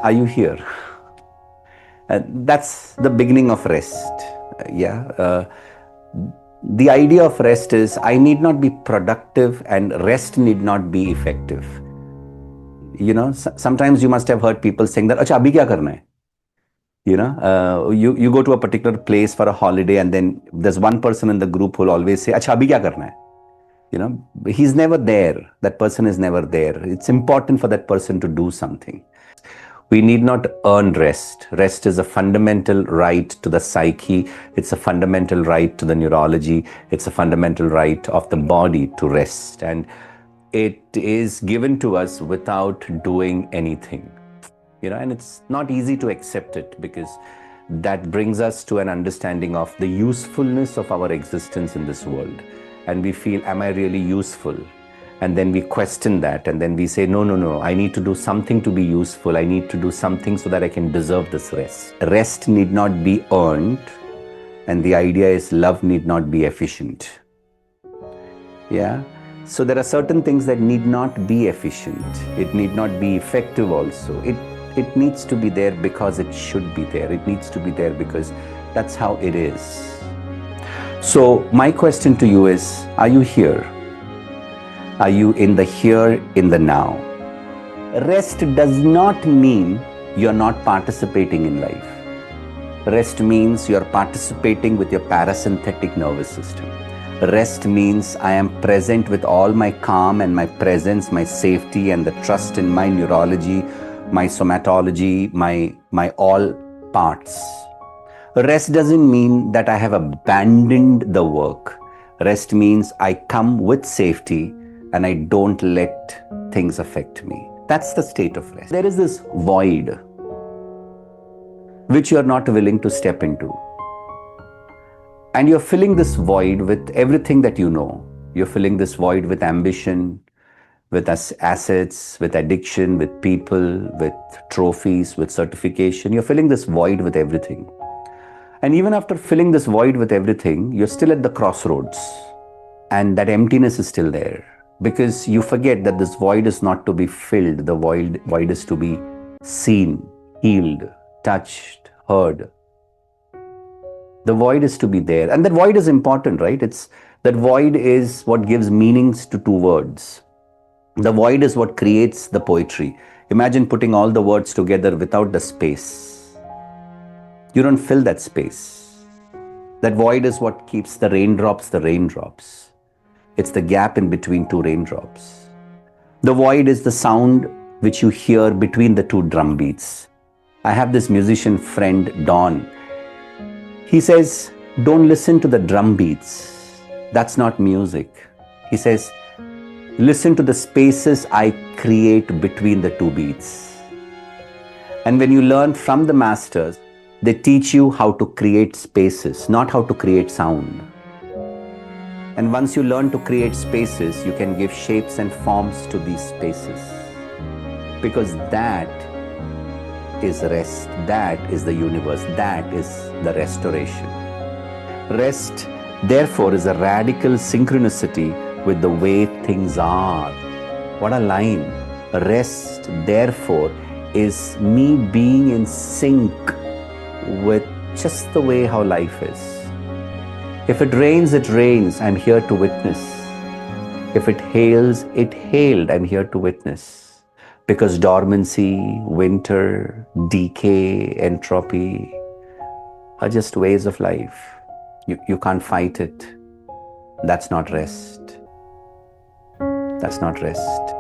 Are you here? That's the beginning of rest. Yeah. The idea of rest is I need not be productive and rest need not be effective. Sometimes you must have heard people saying that, "Acha, abhi kya karna hai?" You go to a particular place for a holiday and then there's one person in the group who'll always say, "Acha, abhi kya karna hai?" He's never there. That person is never there. It's important for that person to do something. We need not earn rest. Rest is a fundamental right to the psyche. It's a fundamental right to the neurology. It's a fundamental right of the body to rest. And it is given to us without doing anything. And it's not easy to accept it because that brings us to an understanding of the usefulness of our existence in this world. And we feel, am I really useful? And then we question that and then we say, no, I need to do something to be useful. I need to do something so that I can deserve this rest. Rest need not be earned, and the idea is love need not be efficient. Yeah. So there are certain things that need not be efficient. It need not be effective also. It needs to be there because it should be there. It needs to be there because that's how it is. So my question to you is, are you here? Are you in the here, in the now? Rest does not mean you're not participating in life. Rest means you're participating with your parasympathetic nervous system. Rest means I am present with all my calm and my presence, my safety and the trust in my neurology, my somatology, my all parts. Rest doesn't mean that I have abandoned the work. Rest means I come with safety and I don't let things affect me. That's the state of rest. There is this void which you are not willing to step into. And you're filling this void with everything that you know. You're filling this void with ambition, with assets, with addiction, with people, with trophies, with certification. You're filling this void with everything. And even after filling this void with everything, you're still at the crossroads. And that emptiness is still there. Because you forget that this void is not to be filled. The void is to be seen, healed, touched, heard. The void is to be there. And that void is important, right? That void is what gives meanings to two words. The void is what creates the poetry. Imagine putting all the words together without the space. You don't fill that space. That void is what keeps the raindrops the raindrops. It's the gap in between two raindrops. The void is the sound which you hear between the two drum beats. I have this musician friend, Don. He says, don't listen to the drum beats. That's not music. He says, listen to the spaces I create between the two beats. And when you learn from the masters, they teach you how to create spaces, not how to create sound. And once you learn to create spaces, you can give shapes and forms to these spaces. Because that is rest, that is the universe, that is the restoration. Rest, therefore, is a radical synchronicity with the way things are. What a line. Rest, therefore, is me being in sync with just the way how life is. If it rains, it rains. I'm here to witness. If it hails, it hailed. I'm here to witness. Because dormancy, winter, decay, entropy are just ways of life. You can't fight it. That's not rest. That's not rest.